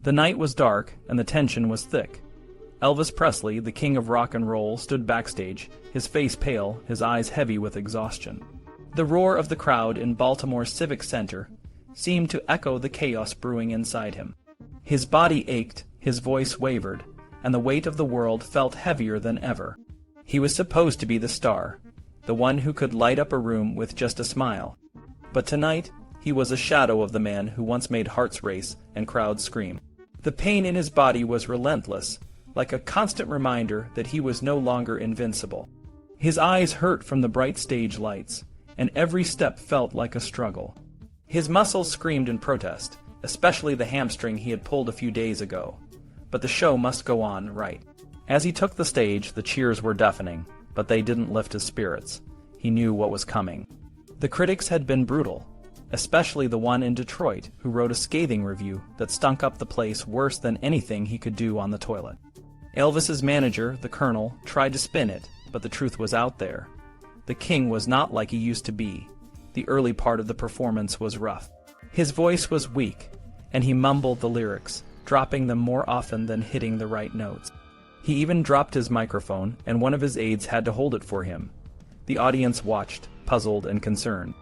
The night was dark, and the tension was thick. Elvis Presley, the king of rock and roll, stood backstage, his face pale, his eyes heavy with exhaustion. The roar of the crowd in Baltimore's Civic Center seemed to echo the chaos brewing inside him. His body ached, his voice wavered, and the weight of the world felt heavier than ever. He was supposed to be the star, the one who could light up a room with just a smile. But tonight, he was a shadow of the man who once made hearts race and crowds scream. The pain in his body was relentless, like a constant reminder that he was no longer invincible. His eyes hurt from the bright stage lights, and every step felt like a struggle. His muscles screamed in protest, especially the hamstring he had pulled a few days ago. But the show must go on, right? As he took the stage, the cheers were deafening, but they didn't lift his spirits. He knew what was coming. The critics had been brutal, especially the one in Detroit who wrote a scathing review that stunk up the place worse than anything he could do on the toilet. Elvis's manager, the Colonel, tried to spin it, but the truth was out there. The king was not like he used to be. The early part of the performance was rough. His voice was weak, and he mumbled the lyrics, dropping them more often than hitting the right notes. He even dropped his microphone, and one of his aides had to hold it for him. The audience watched, puzzled and concerned.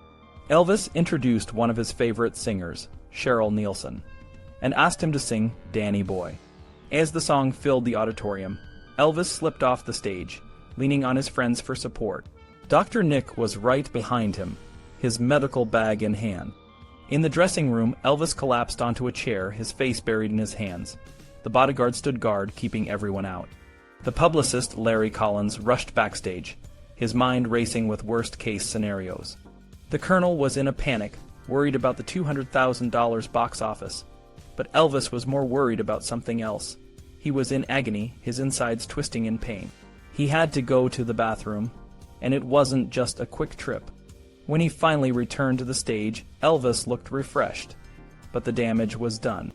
Elvis introduced one of his favorite singers, Cheryl Nielsen, and asked him to sing Danny Boy. As the song filled the auditorium, Elvis slipped off the stage, leaning on his friends for support. Dr. Nick was right behind him, his medical bag in hand. In the dressing room, Elvis collapsed onto a chair, his face buried in his hands. The bodyguard stood guard, keeping everyone out. The publicist, Larry Collins, rushed backstage, his mind racing with worst-case scenarios. The Colonel was in a panic, worried about the $200,000 box office. But Elvis was more worried about something else. He was in agony, his insides twisting in pain. He had to go to the bathroom, and it wasn't just a quick trip. When he finally returned to the stage, Elvis looked refreshed, but the damage was done.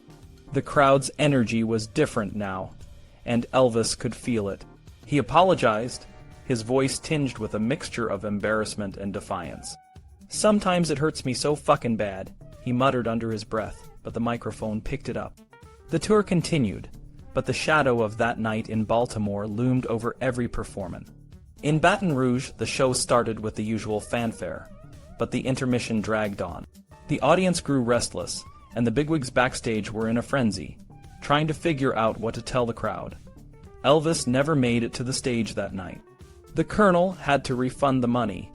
The crowd's energy was different now, and Elvis could feel it. He apologized, his voice tinged with a mixture of embarrassment and defiance. "Sometimes it hurts me so fucking bad," he muttered under his breath, but the microphone picked it up. The tour continued, but the shadow of that night in Baltimore loomed over every performance. In Baton Rouge, the show started with the usual fanfare, but the intermission dragged on. The audience grew restless, and the bigwigs backstage were in a frenzy, trying to figure out what to tell the crowd. Elvis never made it to the stage that night. The Colonel had to refund the money,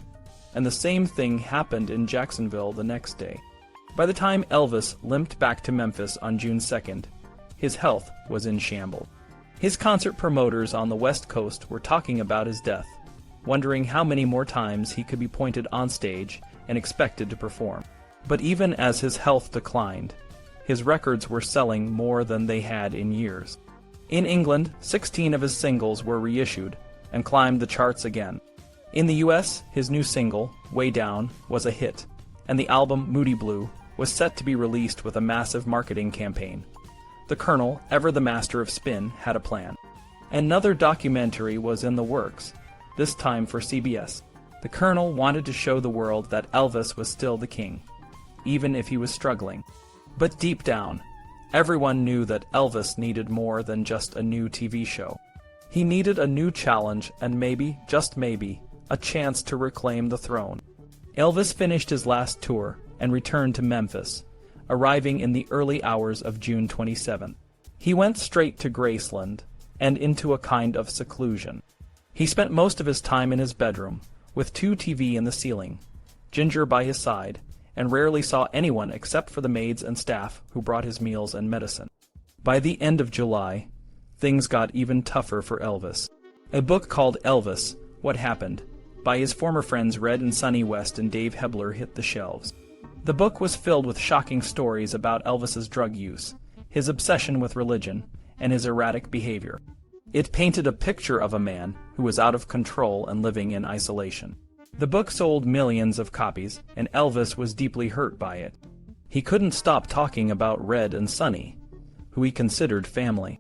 and the same thing happened in Jacksonville the next day. By the time Elvis limped back to Memphis on June 2nd, his health was in shambles. His concert promoters on the West Coast were talking about his death, wondering how many more times he could be pointed on stage and expected to perform. But even as his health declined, his records were selling more than they had in years. In England, 16 of his singles were reissued and climbed the charts again. In the US, his new single, Way Down, was a hit, and the album Moody Blue was set to be released with a massive marketing campaign. The Colonel, ever the master of spin, had a plan. Another documentary was in the works, this time for CBS. The Colonel wanted to show the world that Elvis was still the king, even if he was struggling. But deep down, everyone knew that Elvis needed more than just a new TV show. He needed a new challenge and maybe, just maybe, a chance to reclaim the throne. Elvis finished his last tour and returned to Memphis, arriving in the early hours of June 27. He went straight to Graceland and into a kind of seclusion. He spent most of his time in his bedroom, with 2 TV in the ceiling, Ginger by his side, and rarely saw anyone except for the maids and staff who brought his meals and medicine. By the end of July, things got even tougher for Elvis. A book called Elvis, What Happened, by his former friends Red and Sonny West and Dave Hebler hit the shelves. The book was filled with shocking stories about Elvis's drug use, his obsession with religion, and his erratic behavior. It painted a picture of a man who was out of control and living in isolation. The book sold millions of copies, and Elvis was deeply hurt by it. He couldn't stop talking about Red and Sonny, who he considered family.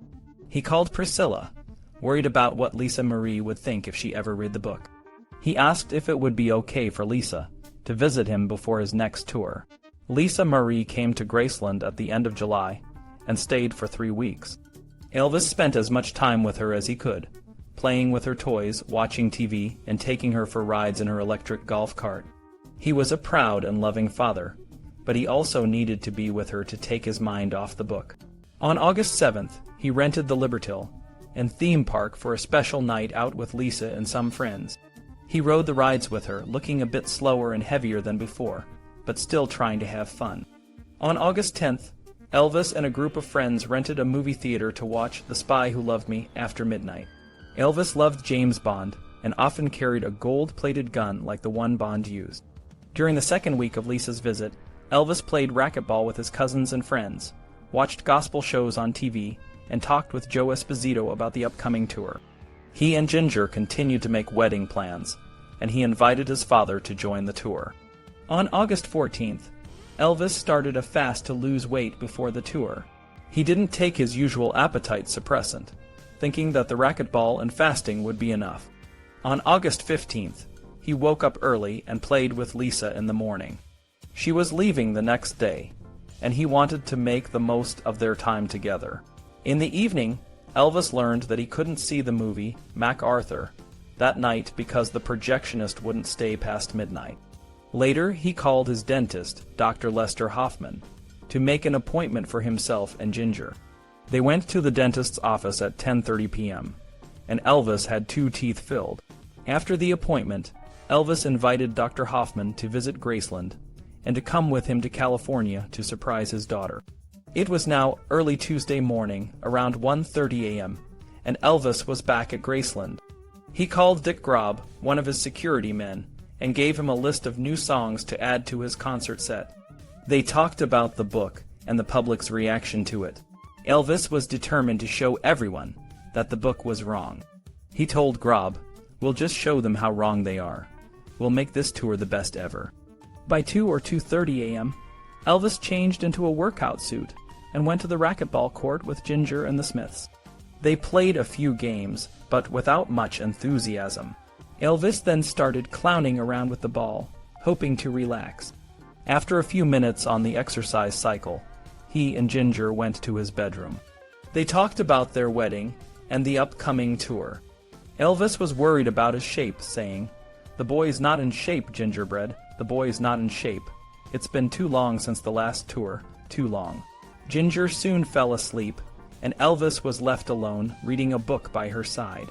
He called Priscilla, worried about what Lisa Marie would think if she ever read the book. He asked if it would be okay for Lisa to visit him before his next tour. Lisa Marie came to Graceland at the end of July, and stayed for 3 weeks. Elvis spent as much time with her as he could, playing with her toys, watching TV, and taking her for rides in her electric golf cart. He was a proud and loving father, but he also needed to be with her to take his mind off the book. On August 7th, he rented the Libertil and theme park for a special night out with Lisa and some friends. He rode the rides with her, looking a bit slower and heavier than before, but still trying to have fun. On August 10th, Elvis and a group of friends rented a movie theater to watch The Spy Who Loved Me after midnight. Elvis loved James Bond and often carried a gold-plated gun like the one Bond used. During the second week of Lisa's visit, Elvis played racquetball with his cousins and friends, watched gospel shows on TV, and talked with Joe Esposito about the upcoming tour. He and Ginger continued to make wedding plans, and he invited his father to join the tour. On August 14th, Elvis started a fast to lose weight before the tour. He didn't take his usual appetite suppressant, thinking that the racquetball and fasting would be enough. On August 15th, he woke up early and played with Lisa in the morning. She was leaving the next day, and he wanted to make the most of their time together. In the evening, Elvis learned that he couldn't see the movie MacArthur that night because the projectionist wouldn't stay past midnight. Later, he called his dentist, Dr. Lester Hoffman, to make an appointment for himself and Ginger. They went to the dentist's office at 10:30 p.m., and Elvis had 2 teeth filled. After the appointment, Elvis invited Dr. Hoffman to visit Graceland and to come with him to California to surprise his daughter. It was now early Tuesday morning, around 1:30 a.m., and Elvis was back at Graceland. He called Dick Grob, one of his security men, and gave him a list of new songs to add to his concert set. They talked about the book and the public's reaction to it. Elvis was determined to show everyone that the book was wrong. He told Grob, "We'll just show them how wrong they are. We'll make this tour the best ever." By 2 or 2:30 a.m., Elvis changed into a workout suit and went to the racquetball court with Ginger and the Smiths. They played a few games, but without much enthusiasm. Elvis then started clowning around with the ball, hoping to relax. After a few minutes on the exercise cycle, he and Ginger went to his bedroom. They talked about their wedding and the upcoming tour. Elvis was worried about his shape, saying, "The boy's not in shape, Gingerbread. The boy's not in shape. It's been too long since the last tour, too long." Ginger soon fell asleep, and Elvis was left alone, reading a book by her side.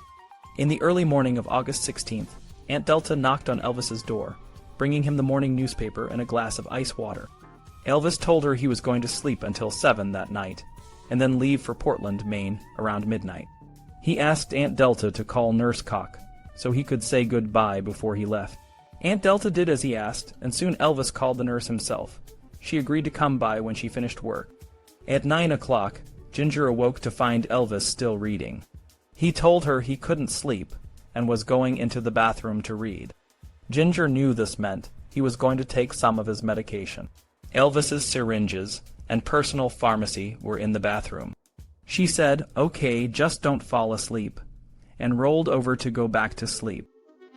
In the early morning of August 16th, Aunt Delta knocked on Elvis's door, bringing him the morning newspaper and a glass of ice water. Elvis told her he was going to sleep until 7 that night, and then leave for Portland, Maine, around midnight. He asked Aunt Delta to call Nurse Cock, so he could say goodbye before he left. Aunt Delta did as he asked, and soon Elvis called the nurse himself. She agreed to come by when she finished work. At 9 o'clock, Ginger awoke to find Elvis still reading. He told her he couldn't sleep and was going into the bathroom to read. Ginger knew this meant he was going to take some of his medication. Elvis's syringes and personal pharmacy were in the bathroom. She said, "Okay, just don't fall asleep," and rolled over to go back to sleep.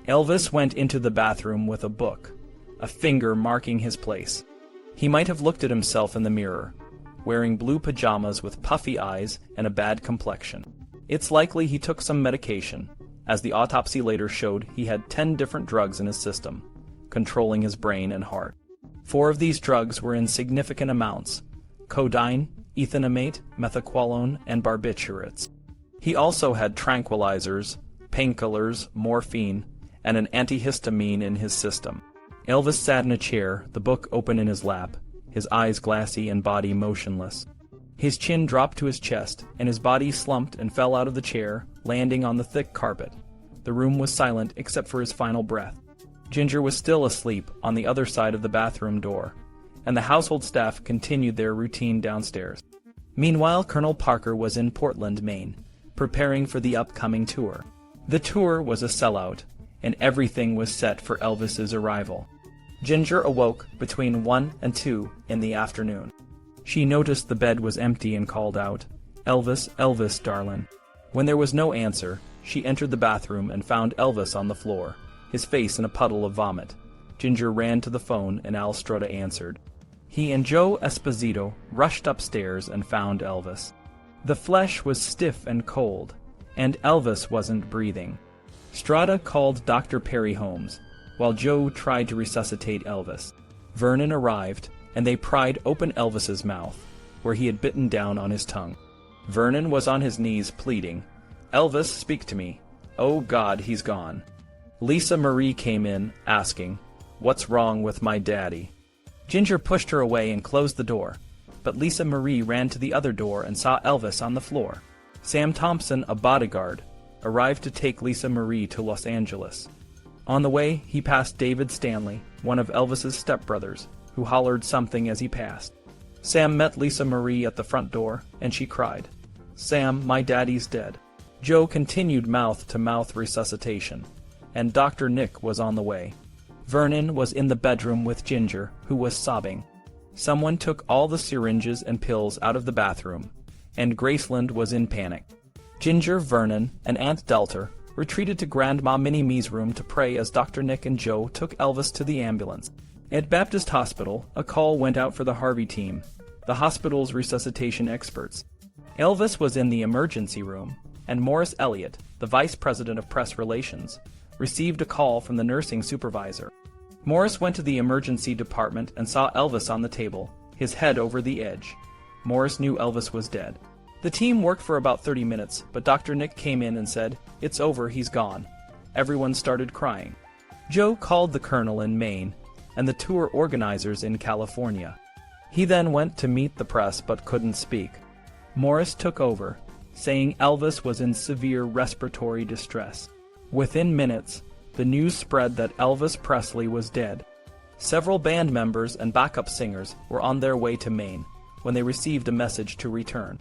Elvis went into the bathroom with a book, a finger marking his place. He might have looked at himself in the mirror, wearing blue pajamas with puffy eyes and a bad complexion. It's likely he took some medication, as the autopsy later showed he had 10 different drugs in his system, controlling his brain and heart. 4 of these drugs were in significant amounts: codeine, ethanamate, methaqualone, and barbiturates. He also had tranquilizers, painkillers, morphine, and an antihistamine in his system. Elvis sat in a chair, the book open in his lap, his eyes glassy and body motionless. His chin dropped to his chest, and his body slumped and fell out of the chair, landing on the thick carpet. The room was silent except for his final breath. Ginger was still asleep on the other side of the bathroom door, and the household staff continued their routine downstairs. Meanwhile, Colonel Parker was in Portland, Maine, preparing for the upcoming tour. The tour was a sellout, and everything was set for Elvis's arrival. Ginger awoke between 1 and 2 in the afternoon. She noticed the bed was empty and called out, "Elvis, Elvis, darlin'." When there was no answer, she entered the bathroom and found Elvis on the floor, his face in a puddle of vomit. Ginger ran to the phone and Al Strutta answered. He and Joe Esposito rushed upstairs and found Elvis. The flesh was stiff and cold, and Elvis wasn't breathing. Strada called Dr. Perry Holmes, while Joe tried to resuscitate Elvis. Vernon arrived, and they pried open Elvis's mouth, where he had bitten down on his tongue. Vernon was on his knees pleading, "Elvis, speak to me. Oh God, he's gone." Lisa Marie came in, asking, "What's wrong with my daddy?" Ginger pushed her away and closed the door, but Lisa Marie ran to the other door and saw Elvis on the floor. Sam Thompson, a bodyguard, arrived to take Lisa Marie to Los Angeles. On the way, he passed David Stanley, one of Elvis's stepbrothers, who hollered something as he passed. Sam met Lisa Marie at the front door, and she cried, "Sam, my daddy's dead." Joe continued mouth-to-mouth resuscitation, and Dr. Nick was on the way. Vernon was in the bedroom with Ginger, who was sobbing. Someone took all the syringes and pills out of the bathroom, and Graceland was in panic. Ginger, Vernon, and Aunt Delter retreated to Grandma Minnie-Me's room to pray as Dr. Nick and Joe took Elvis to the ambulance. At Baptist Hospital, a call went out for the Harvey team, the hospital's resuscitation experts. Elvis was in the emergency room, and Morris Elliott, the vice president of press relations, received a call from the nursing supervisor. Morris went to the emergency department and saw Elvis on the table, his head over the edge. Morris knew Elvis was dead. The team worked for about 30 minutes, but Dr. Nick came in and said, "It's over, he's gone." Everyone started crying. Joe called the colonel in Maine and the tour organizers in California. He then went to meet the press but couldn't speak. Morris took over, saying Elvis was in severe respiratory distress. Within minutes, the news spread that Elvis Presley was dead. Several band members and backup singers were on their way to Maine when they received a message to return.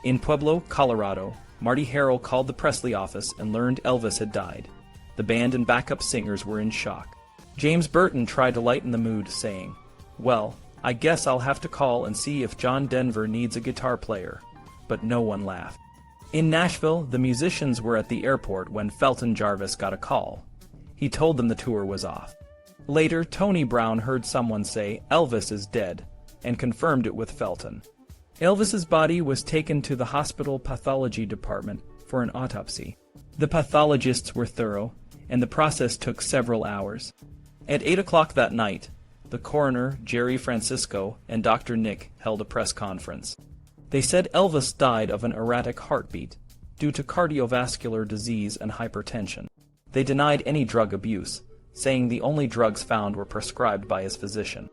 In Pueblo, Colorado, Marty Harrell called the Presley office and learned Elvis had died. The band and backup singers were in shock. James Burton tried to lighten the mood, saying, "Well, I guess I'll have to call and see if John Denver needs a guitar player." But no one laughed. In Nashville, the musicians were at the airport when Felton Jarvis got a call. He told them the tour was off. Later, Tony Brown heard someone say, "Elvis is dead," and confirmed it with Felton. Elvis's body was taken to the hospital pathology department for an autopsy. The pathologists were thorough, and the process took several hours. At 8 o'clock that night, the coroner, Jerry Francisco, and Dr. Nick held a press conference. They said Elvis died of an erratic heartbeat due to cardiovascular disease and hypertension. They denied any drug abuse, saying the only drugs found were prescribed by his physician.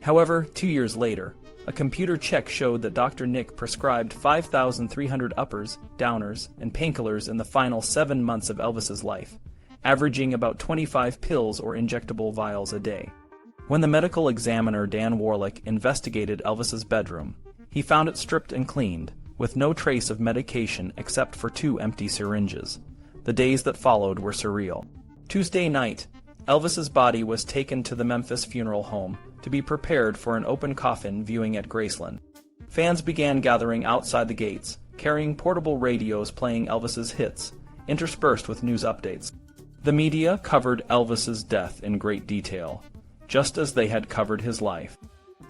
However, 2 years later, a computer check showed that Dr. Nick prescribed 5,300 uppers, downers, and painkillers in the final 7 months of Elvis's life, averaging about 25 pills or injectable vials a day. When the medical examiner Dan Warlick investigated Elvis's bedroom, he found it stripped and cleaned, with no trace of medication except for 2 empty syringes. The days that followed were surreal. Tuesday night, Elvis's body was taken to the Memphis funeral home to be prepared for an open coffin viewing at Graceland. Fans began gathering outside the gates, carrying portable radios playing Elvis's hits, interspersed with news updates. The media covered Elvis's death in great detail, just as they had covered his life.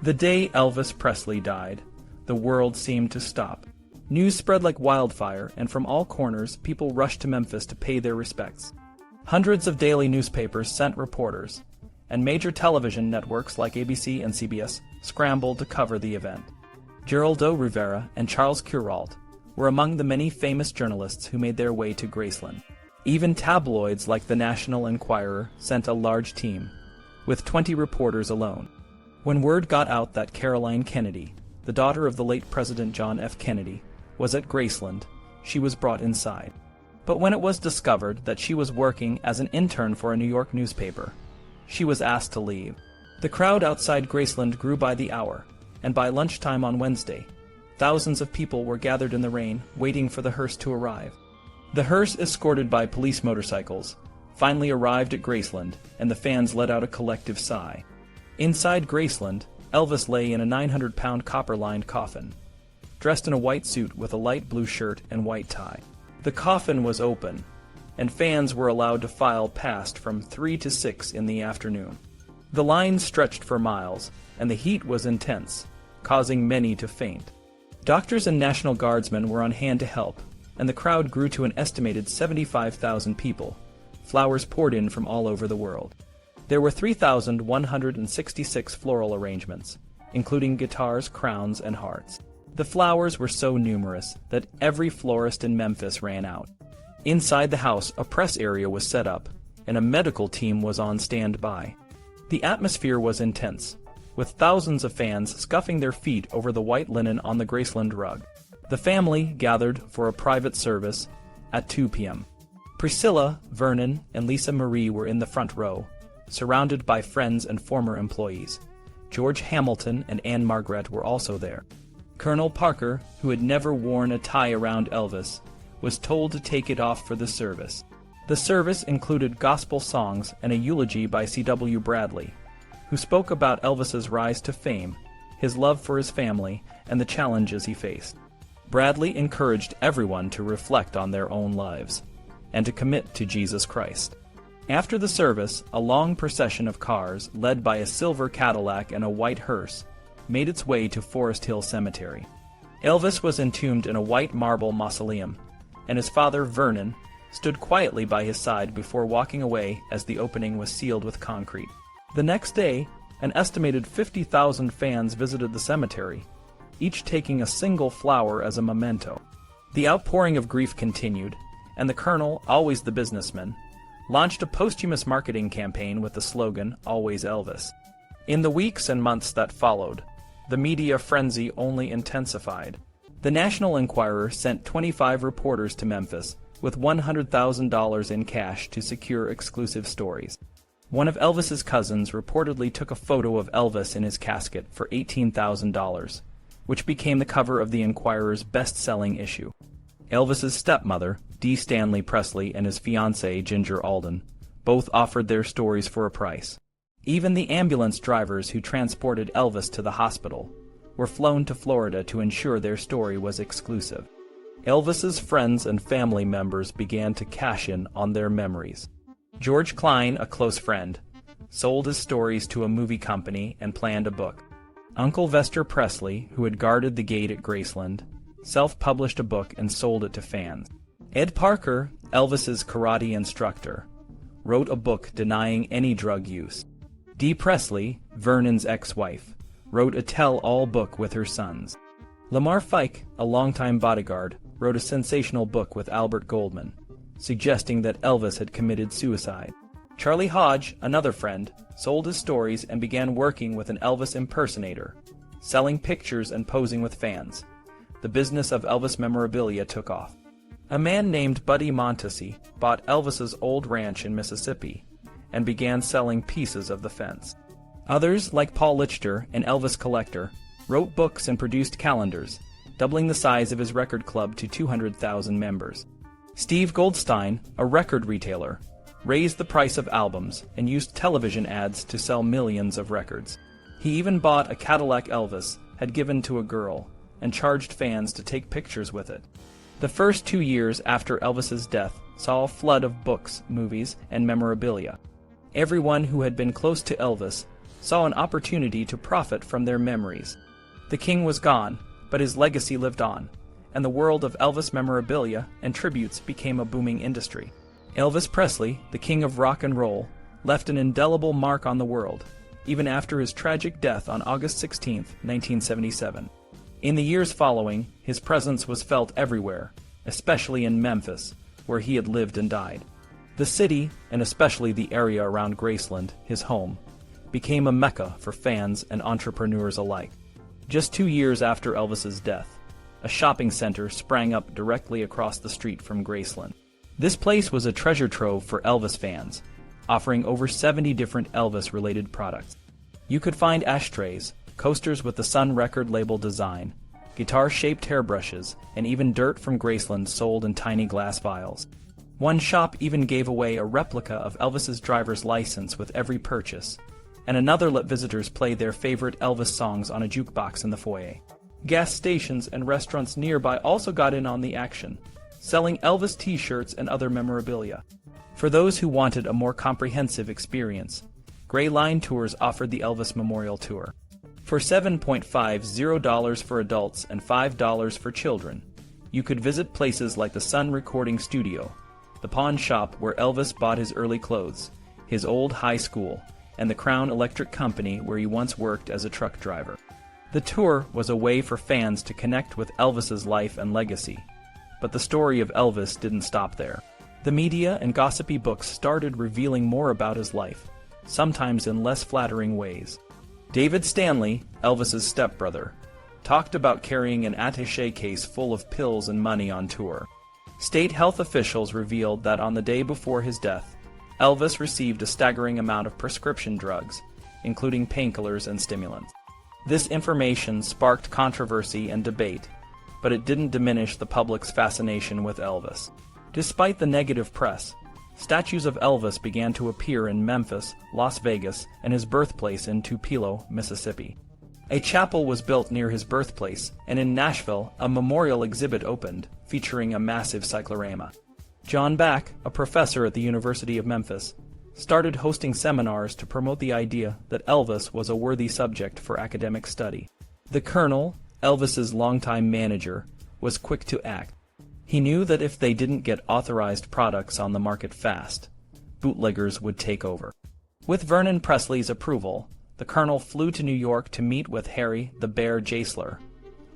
The day Elvis Presley died, the world seemed to stop. News spread like wildfire, and from all corners, people rushed to Memphis to pay their respects. Hundreds of daily newspapers sent reporters, and major television networks like ABC and CBS scrambled to cover the event. Geraldo Rivera and Charles Kuralt were among the many famous journalists who made their way to Graceland. Even tabloids like the National Enquirer sent a large team, with 20 reporters alone. When word got out that Caroline Kennedy, the daughter of the late President John F. Kennedy, was at Graceland, she was brought inside. But when it was discovered that she was working as an intern for a New York newspaper, she was asked to leave. The crowd outside Graceland grew by the hour, and by lunchtime on Wednesday, thousands of people were gathered in the rain, waiting for the hearse to arrive. The hearse, escorted by police motorcycles, finally arrived at Graceland, and the fans let out a collective sigh. Inside Graceland, Elvis lay in a 900-pound copper-lined coffin, dressed in a white suit with a light blue shirt and white tie. The coffin was open, and fans were allowed to file past from 3 to 6 in the afternoon. The line stretched for miles, and the heat was intense, causing many to faint. Doctors and National Guardsmen were on hand to help, and the crowd grew to an estimated 75,000 people. Flowers poured in from all over the world. There were 3,166 floral arrangements, including guitars, crowns, and hearts. The flowers were so numerous that every florist in Memphis ran out. Inside the house, a press area was set up, and a medical team was on standby. The atmosphere was intense, with thousands of fans scuffing their feet over the white linen on the Graceland rug. The family gathered for a private service at 2 p.m. Priscilla, Vernon, and Lisa Marie were in the front row, surrounded by friends and former employees. George Hamilton and Anne Margaret were also there. Colonel Parker, who had never worn a tie around Elvis, was told to take it off for the service. The service included gospel songs and a eulogy by C.W. Bradley, who spoke about Elvis's rise to fame, his love for his family, and the challenges he faced. Bradley encouraged everyone to reflect on their own lives and to commit to Jesus Christ. After the service, a long procession of cars, led by a silver Cadillac and a white hearse, made its way to Forest Hill Cemetery. Elvis was entombed in a white marble mausoleum, and his father, Vernon, stood quietly by his side before walking away as the opening was sealed with concrete. The next day, an estimated 50,000 fans visited the cemetery, each taking a single flower as a memento. The outpouring of grief continued, and the colonel, always the businessman, launched a posthumous marketing campaign with the slogan, "Always Elvis." In the weeks and months that followed, the media frenzy only intensified. The National Enquirer sent 25 reporters to Memphis with $100,000 in cash to secure exclusive stories. One of Elvis's cousins reportedly took a photo of Elvis in his casket for $18,000, which became the cover of the Enquirer's best-selling issue. Elvis's stepmother, D. Stanley Presley, and his fiancée, Ginger Alden, both offered their stories for a price. Even the ambulance drivers who transported Elvis to the hospital were flown to Florida to ensure their story was exclusive. Elvis's friends and family members began to cash in on their memories. George Klein, a close friend, sold his stories to a movie company and planned a book. Uncle Vester Presley, who had guarded the gate at Graceland, self-published a book and sold it to fans. Ed Parker, Elvis's karate instructor, wrote a book denying any drug use. Dee Presley, Vernon's ex-wife, wrote a tell-all book with her sons. Lamar Fike, a longtime bodyguard, wrote a sensational book with Albert Goldman, suggesting that Elvis had committed suicide. Charlie Hodge, another friend, sold his stories and began working with an Elvis impersonator, selling pictures and posing with fans. The business of Elvis memorabilia took off. A man named Buddy Montesi bought Elvis's old ranch in Mississippi and began selling pieces of the fence. Others, like Paul Lichter, an Elvis collector, wrote books and produced calendars, doubling the size of his record club to 200,000 members. Steve Goldstein, a record retailer, raised the price of albums and used television ads to sell millions of records. He even bought a Cadillac Elvis had given to a girl and charged fans to take pictures with it. The first 2 years after Elvis's death saw a flood of books, movies, and memorabilia. Everyone who had been close to Elvis saw an opportunity to profit from their memories. The king was gone, but his legacy lived on, and the world of Elvis memorabilia and tributes became a booming industry. Elvis Presley, the king of rock and roll, left an indelible mark on the world, even after his tragic death on August 16, 1977. In the years following, his presence was felt everywhere, especially in Memphis, where he had lived and died. The city, and especially the area around Graceland, his home, became a mecca for fans and entrepreneurs alike. Just 2 years after Elvis's death, a shopping center sprang up directly across the street from Graceland. This place was a treasure trove for Elvis fans, offering over 70 different Elvis-related products. You could find ashtrays, coasters with the Sun record label design, guitar-shaped hairbrushes, and even dirt from Graceland sold in tiny glass vials. One shop even gave away a replica of Elvis's driver's license with every purchase, and another let visitors play their favorite Elvis songs on a jukebox in the foyer. Gas stations and restaurants nearby also got in on the action, selling Elvis t-shirts and other memorabilia. For those who wanted a more comprehensive experience, Gray Line Tours offered the Elvis Memorial Tour. For $7.50 for adults and $5 for children, you could visit places like the Sun Recording Studio, the pawn shop where Elvis bought his early clothes, his old high school, and the Crown Electric Company where he once worked as a truck driver. The tour was a way for fans to connect with Elvis's life and legacy. But the story of Elvis didn't stop there. The media and gossipy books started revealing more about his life, sometimes in less flattering ways. David Stanley, Elvis's stepbrother, talked about carrying an attaché case full of pills and money on tour. State health officials revealed that on the day before his death, Elvis received a staggering amount of prescription drugs, including painkillers and stimulants. This information sparked controversy and debate, but it didn't diminish the public's fascination with Elvis. Despite the negative press, statues of Elvis began to appear in Memphis, Las Vegas, and his birthplace in Tupelo, Mississippi. A chapel was built near his birthplace, and in Nashville, a memorial exhibit opened, featuring a massive cyclorama. John Back, a professor at the University of Memphis, started hosting seminars to promote the idea that Elvis was a worthy subject for academic study. The Colonel, Elvis's longtime manager, was quick to act. He knew that if they didn't get authorized products on the market fast, bootleggers would take over. With Vernon Presley's approval, the Colonel flew to New York to meet with Harry the Bear Jaisler,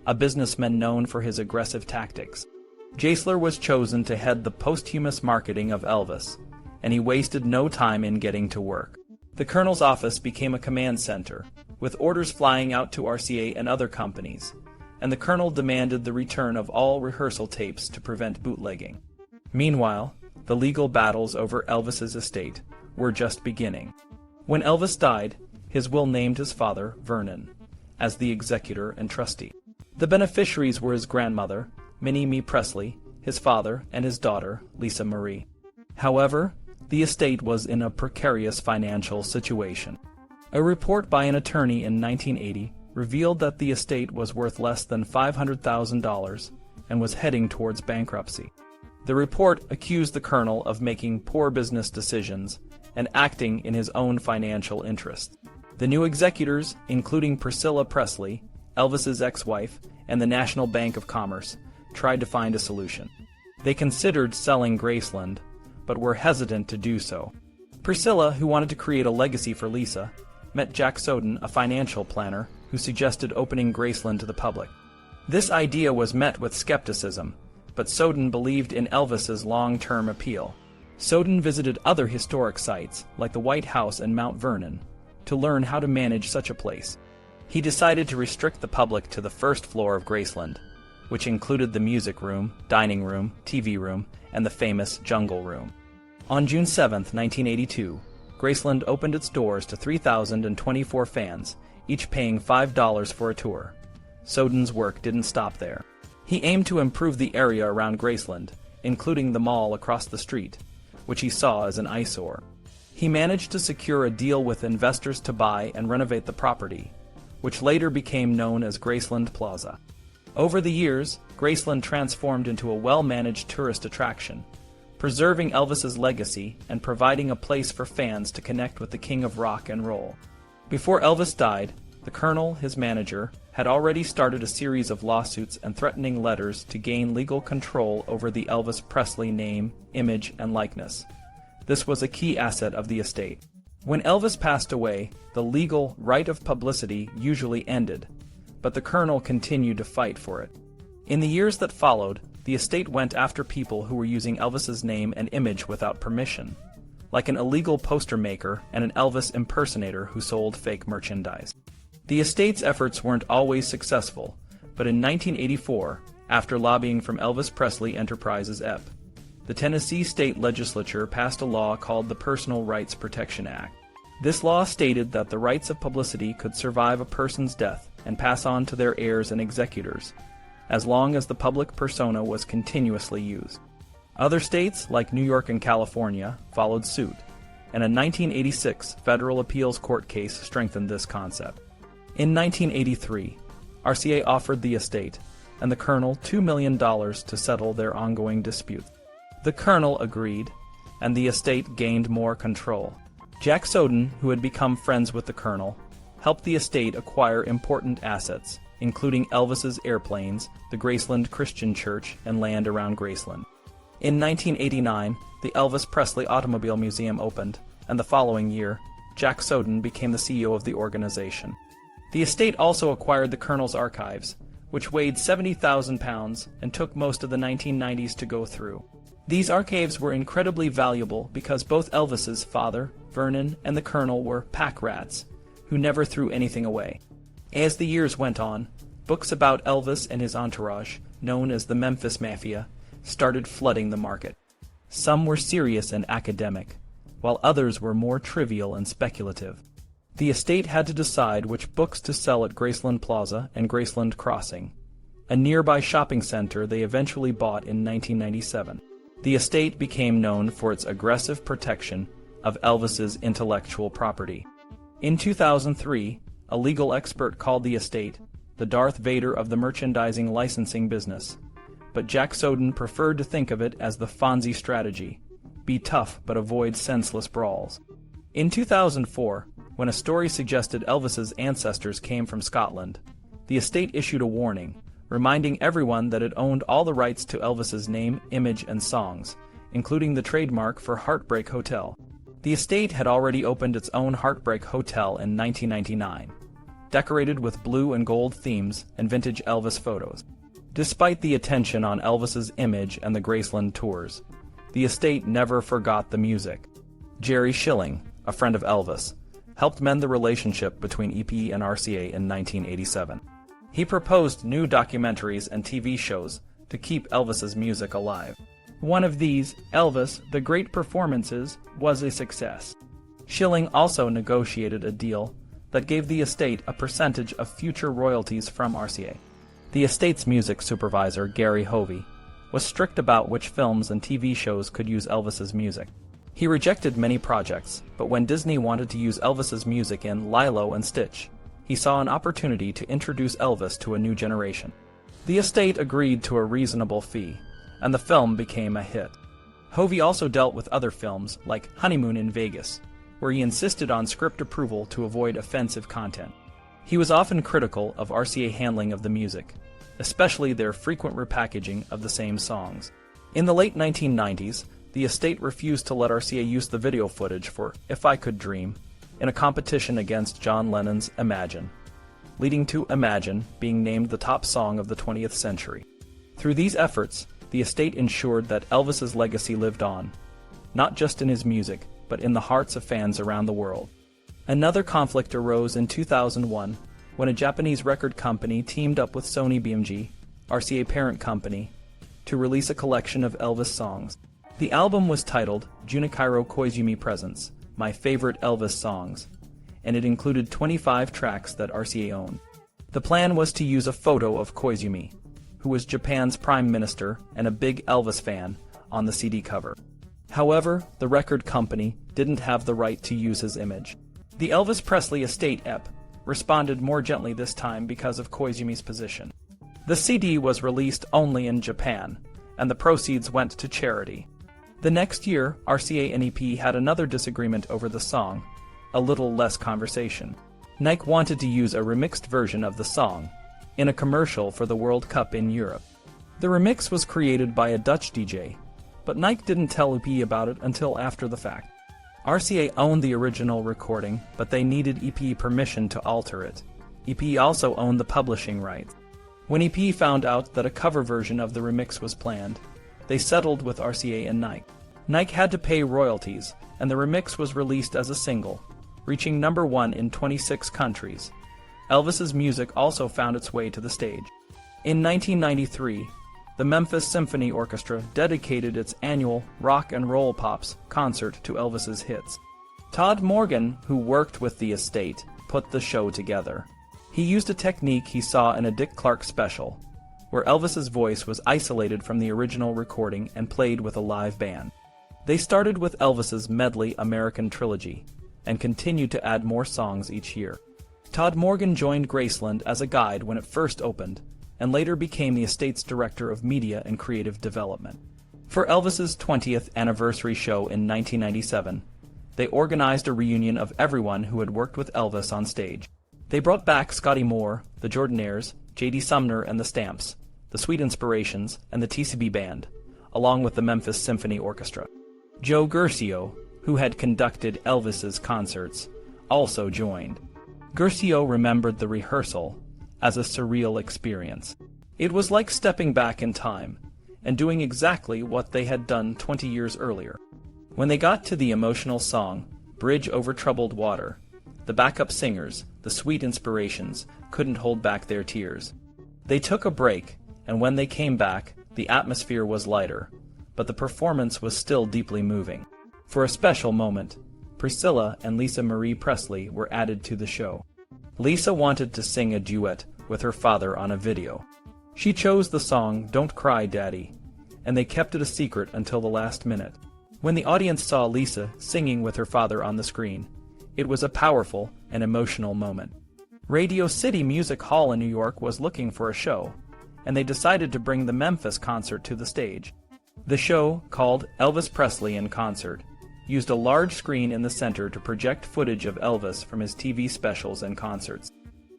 a businessman known for his aggressive tactics. Jaisler was chosen to head the posthumous marketing of Elvis, and he wasted no time in getting to work. The Colonel's office became a command center, with orders flying out to RCA and other companies, and the Colonel demanded the return of all rehearsal tapes to prevent bootlegging. Meanwhile, the legal battles over Elvis's estate were just beginning. When Elvis died, his will named his father, Vernon, as the executor and trustee. The beneficiaries were his grandmother, Minnie Mee Presley, his father, and his daughter, Lisa Marie. However, the estate was in a precarious financial situation. A report by an attorney in 1980 revealed that the estate was worth less than $500,000 and was heading towards bankruptcy. The report accused the Colonel of making poor business decisions and acting in his own financial interests. The new executors, including Priscilla Presley, Elvis's ex-wife, and the National Bank of Commerce, tried to find a solution. They considered selling Graceland, but were hesitant to do so. Priscilla, who wanted to create a legacy for Lisa, met Jack Soden, a financial planner, who suggested opening Graceland to the public. This idea was met with skepticism, but Soden believed in Elvis's long-term appeal. Soden visited other historic sites, like the White House and Mount Vernon, to learn how to manage such a place. He decided to restrict the public to the first floor of Graceland, which included the music room, dining room, TV room, and the famous Jungle Room. On June 7, 1982, Graceland opened its doors to 3,024 fans, each paying $5 for a tour. Soden's work didn't stop there. He aimed to improve the area around Graceland, including the mall across the street, which he saw as an eyesore. He managed to secure a deal with investors to buy and renovate the property, which later became known as Graceland Plaza. Over the years, Graceland transformed into a well-managed tourist attraction, preserving Elvis's legacy and providing a place for fans to connect with the king of rock and roll. Before Elvis died, the Colonel, his manager, had already started a series of lawsuits and threatening letters to gain legal control over the Elvis Presley name, image, and likeness. This was a key asset of the estate. When Elvis passed away, the legal right of publicity usually ended, but the Colonel continued to fight for it. In the years that followed, the estate went after people who were using Elvis's name and image without permission, like an illegal poster maker and an Elvis impersonator who sold fake merchandise. The estate's efforts weren't always successful, but in 1984, after lobbying from Elvis Presley Enterprises EP, the Tennessee state legislature passed a law called the Personal Rights Protection Act. This law stated that the rights of publicity could survive a person's death and pass on to their heirs and executors, as long as the public persona was continuously used. Other states, like New York and California, followed suit, and a 1986 federal appeals court case strengthened this concept. In 1983, RCA offered the estate and the Colonel $2 million to settle their ongoing dispute. The Colonel agreed, and the estate gained more control. Jack Soden, who had become friends with the Colonel, helped the estate acquire important assets, including Elvis's airplanes, the Graceland Christian Church, and land around Graceland. In 1989, the Elvis Presley Automobile Museum opened, and the following year, Jack Soden became the CEO of the organization. The estate also acquired the Colonel's archives, which weighed 70,000 pounds and took most of the 1990s to go through. These archives were incredibly valuable because both Elvis's father, Vernon, and the Colonel were pack rats, who never threw anything away. As the years went on, books about Elvis and his entourage, known as the Memphis Mafia, started flooding the market. Some were serious and academic, while others were more trivial and speculative. The estate had to decide which books to sell at Graceland Plaza and Graceland Crossing, a nearby shopping center they eventually bought in 1997. The estate became known for its aggressive protection of Elvis's intellectual property. In 2003, a legal expert called the estate the Darth Vader of the merchandising licensing business, but Jack Soden preferred to think of it as the Fonzie strategy: be tough but avoid senseless brawls. In 2004, when a story suggested Elvis's ancestors came from Scotland, the estate issued a warning, reminding everyone that it owned all the rights to Elvis's name, image, and songs, including the trademark for Heartbreak Hotel. The estate had already opened its own Heartbreak Hotel in 1999, decorated with blue and gold themes and vintage Elvis photos. Despite the attention on Elvis's image and the Graceland tours, the estate never forgot the music. Jerry Schilling, a friend of Elvis, helped mend the relationship between EP and RCA in 1987. He proposed new documentaries and TV shows to keep Elvis's music alive. One of these, Elvis: The Great Performances, was a success. Schilling also negotiated a deal that gave the estate a percentage of future royalties from RCA. The estate's music supervisor, Gary Hovey, was strict about which films and TV shows could use Elvis's music. He rejected many projects, but when Disney wanted to use Elvis's music in Lilo and Stitch, he saw an opportunity to introduce Elvis to a new generation. The estate agreed to a reasonable fee, and the film became a hit. Hovey also dealt with other films, like Honeymoon in Vegas, where he insisted on script approval to avoid offensive content. He was often critical of RCA handling of the music, especially their frequent repackaging of the same songs. In the late 1990s, the estate refused to let RCA use the video footage for If I Could Dream in a competition against John Lennon's Imagine, leading to Imagine being named the top song of the 20th century. Through these efforts, the estate ensured that Elvis's legacy lived on, not just in his music, but in the hearts of fans around the world. Another conflict arose in 2001 when a Japanese record company teamed up with Sony BMG, RCA parent company, to release a collection of Elvis songs. The album was titled Junichiro Koizumi Presents, My Favorite Elvis Songs, and it included 25 tracks that RCA owned. The plan was to use a photo of Koizumi, who was Japan's prime minister and a big Elvis fan, on the CD cover. However, the record company didn't have the right to use his image. The Elvis Presley estate EP responded more gently this time because of Koizumi's position. The CD was released only in Japan, and the proceeds went to charity. The next year, RCA and EP had another disagreement over the song, A Little Less Conversation. Nike wanted to use a remixed version of the song in a commercial for the World Cup in Europe. The remix was created by a Dutch DJ, but Nike didn't tell EP about it until after the fact. RCA owned the original recording, but they needed EP permission to alter it. EP also owned the publishing rights. When EP found out that a cover version of the remix was planned, they settled with RCA and Nike. Nike had to pay royalties, and the remix was released as a single, reaching #1 in 26 countries. Elvis's music also found its way to the stage. In 1993, the Memphis Symphony Orchestra dedicated its annual Rock and Roll Pops concert to Elvis's hits. Todd Morgan, who worked with the estate, put the show together. He used a technique he saw in a Dick Clark special, where Elvis's voice was isolated from the original recording and played with a live band. They started with Elvis's medley American Trilogy, and continued to add more songs each year. Todd Morgan joined Graceland as a guide when it first opened, and later became the estate's director of media and creative development. For Elvis's 20th anniversary show in 1997, they organized a reunion of everyone who had worked with Elvis on stage. They brought back Scotty Moore, the Jordanaires, J.D. Sumner and the Stamps, the Sweet Inspirations, and the TCB Band, along with the Memphis Symphony Orchestra. Joe Guercio, who had conducted Elvis's concerts, also joined. Guercio remembered the rehearsal as a surreal experience. It was like stepping back in time and doing exactly what they had done 20 years earlier. When they got to the emotional song, Bridge Over Troubled Water, the backup singers, the Sweet Inspirations, couldn't hold back their tears. They took a break, and when they came back, the atmosphere was lighter, but the performance was still deeply moving. For a special moment, Priscilla and Lisa Marie Presley were added to the show. Lisa wanted to sing a duet with her father on a video. She chose the song Don't Cry, Daddy, and they kept it a secret until the last minute. When the audience saw Lisa singing with her father on the screen, it was a powerful and emotional moment. Radio City Music Hall in New York was looking for a show, and they decided to bring the Memphis concert to the stage. The show, called Elvis Presley in Concert, used a large screen in the center to project footage of Elvis from his TV specials and concerts.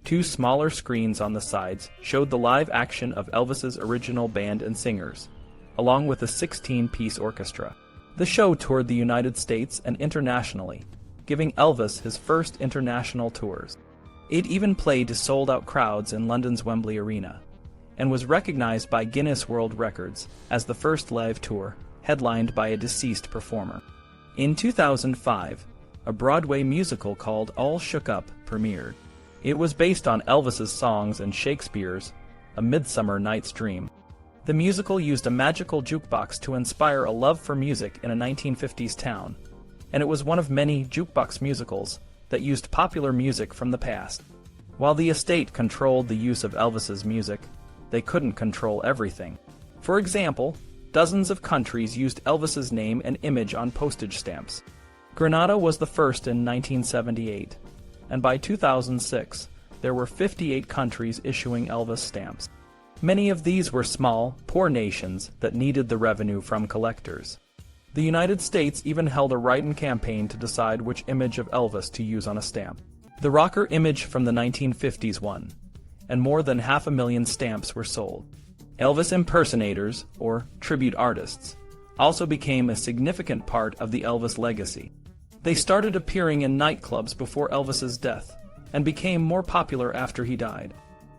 Two smaller screens on the sides showed the live action of Elvis's original band and singers, along with a 16-piece orchestra. The show toured the United States and internationally, giving Elvis his first international tours. It even played to sold-out crowds in London's Wembley Arena, and was recognized by Guinness World Records as the first live tour, headlined by a deceased performer. In 2005, a Broadway musical called All Shook Up premiered. It was based on Elvis's songs and Shakespeare's A Midsummer Night's Dream. The musical used a magical jukebox to inspire a love for music in a 1950s town, and it was one of many jukebox musicals that used popular music from the past. While the estate controlled the use of Elvis's music, they couldn't control everything. For example, dozens of countries used Elvis's name and image on postage stamps. Grenada was the first in 1978, and by 2006, there were 58 countries issuing Elvis stamps. Many of these were small, poor nations that needed the revenue from collectors. The United States even held a write-in campaign to decide which image of Elvis to use on a stamp. The rocker image from the 1950s won, and more than 500,000 stamps were sold. Elvis impersonators, or tribute artists, also became a significant part of the Elvis legacy. They started appearing in nightclubs before Elvis's death, and became more popular after he died.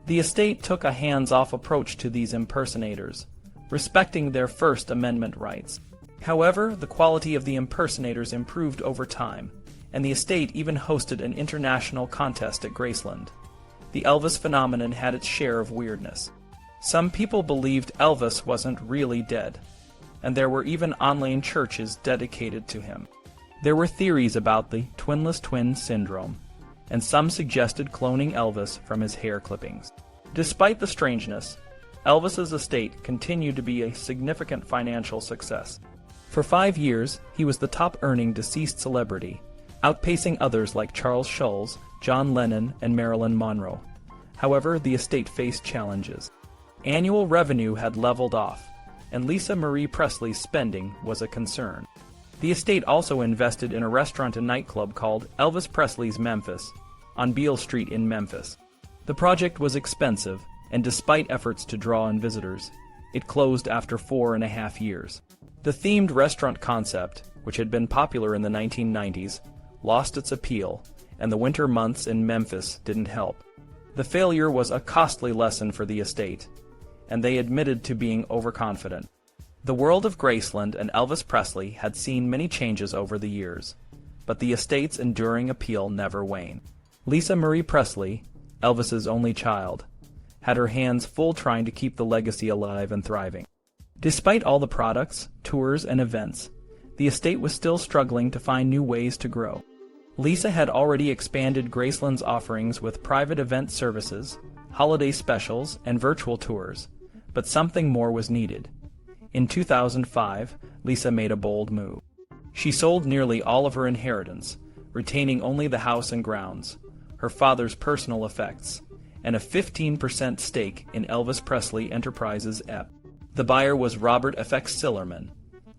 The estate took a hands-off approach to these impersonators, respecting their First Amendment rights. However, the quality of the impersonators improved over time, and the estate even hosted an international contest at Graceland. The Elvis phenomenon had its share of weirdness. Some people believed Elvis wasn't really dead, and there were even online churches dedicated to him. There were theories about the twinless twin syndrome, and some suggested cloning Elvis from his hair clippings. Despite the strangeness, Elvis's estate continued to be a significant financial success. For 5 years, he was the top-earning deceased celebrity, outpacing others like Charles Schulz, John Lennon, and Marilyn Monroe. However, the estate faced challenges. Annual revenue had leveled off, and Lisa Marie Presley's spending was a concern. The estate also invested in a restaurant and nightclub called Elvis Presley's Memphis, on Beale Street in Memphis. The project was expensive, and despite efforts to draw in visitors, it closed after 4.5 years. The themed restaurant concept, which had been popular in the 1990s, lost its appeal, and the winter months in Memphis didn't help. The failure was a costly lesson for the estate, and they admitted to being overconfident. The world of Graceland and Elvis Presley had seen many changes over the years, but the estate's enduring appeal never waned. Lisa Marie Presley, Elvis's only child, had her hands full trying to keep the legacy alive and thriving. Despite all the products, tours, and events, the estate was still struggling to find new ways to grow. Lisa had already expanded Graceland's offerings with private event services, holiday specials, and virtual tours, but something more was needed. In 2005, Lisa made a bold move. She sold nearly all of her inheritance, retaining only the house and grounds, her father's personal effects, and a 15% stake in Elvis Presley Enterprises EP. The buyer was Robert F. X. Sillerman,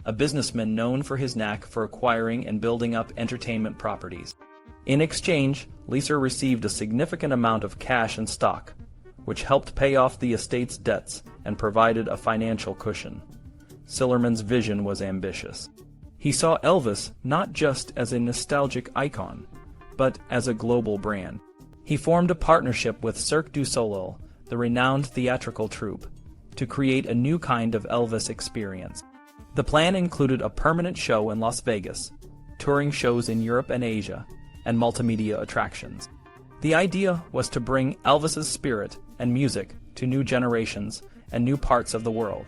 a businessman known for his knack for acquiring and building up entertainment properties. In exchange, Leeser received a significant amount of cash and stock, which helped pay off the estate's debts and provided a financial cushion. Sillerman's vision was ambitious. He saw Elvis not just as a nostalgic icon, but as a global brand. He formed a partnership with Cirque du Soleil, the renowned theatrical troupe, to create a new kind of Elvis experience. The plan included a permanent show in Las Vegas, touring shows in Europe and Asia, and multimedia attractions. The idea was to bring Elvis's spirit and music to new generations and new parts of the world.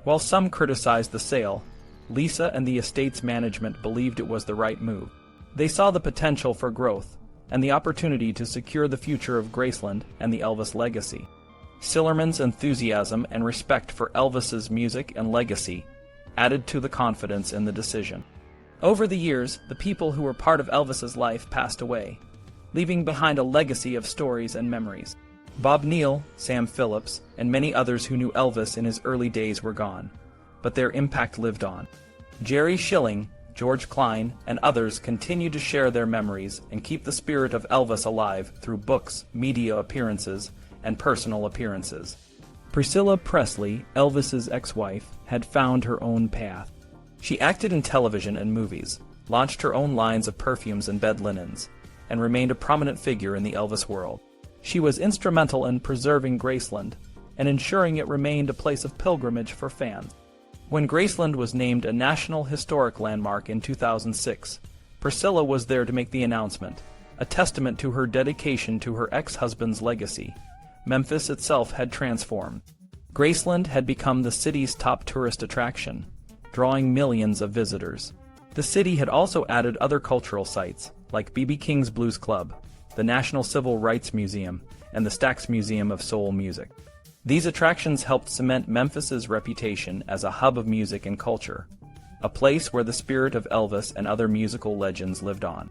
While some criticized the sale, Lisa and the estate's management believed it was the right move. They saw the potential for growth and the opportunity to secure the future of Graceland and the Elvis legacy. Sillerman's enthusiasm and respect for Elvis's music and legacy added to the confidence in the decision. Over the years, the people who were part of Elvis's life passed away, leaving behind a legacy of stories and memories. Bob Neal, Sam Phillips, and many others who knew Elvis in his early days were gone, but their impact lived on. Jerry Schilling, George Klein, and others continue to share their memories and keep the spirit of Elvis alive through books, media appearances, and personal appearances. Priscilla Presley, Elvis's ex-wife, had found her own path. She acted in television and movies, launched her own lines of perfumes and bed linens, and remained a prominent figure in the Elvis world. She was instrumental in preserving Graceland and ensuring it remained a place of pilgrimage for fans. When Graceland was named a National Historic Landmark in 2006, Priscilla was there to make the announcement, a testament to her dedication to her ex-husband's legacy. Memphis itself had transformed. Graceland had become the city's top tourist attraction, drawing millions of visitors. The city had also added other cultural sites, like B.B. King's Blues Club, the National Civil Rights Museum, and the Stax Museum of Soul Music. These attractions helped cement Memphis's reputation as a hub of music and culture, a place where the spirit of Elvis and other musical legends lived on.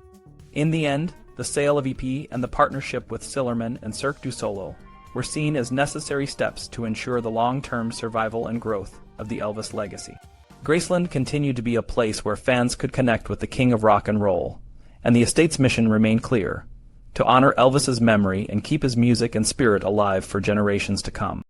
In the end, the sale of EP and the partnership with Sillerman and Cirque du Soleil were seen as necessary steps to ensure the long-term survival and growth of the Elvis legacy. Graceland continued to be a place where fans could connect with the king of rock and roll, and the estate's mission remained clear: to honor Elvis's memory and keep his music and spirit alive for generations to come.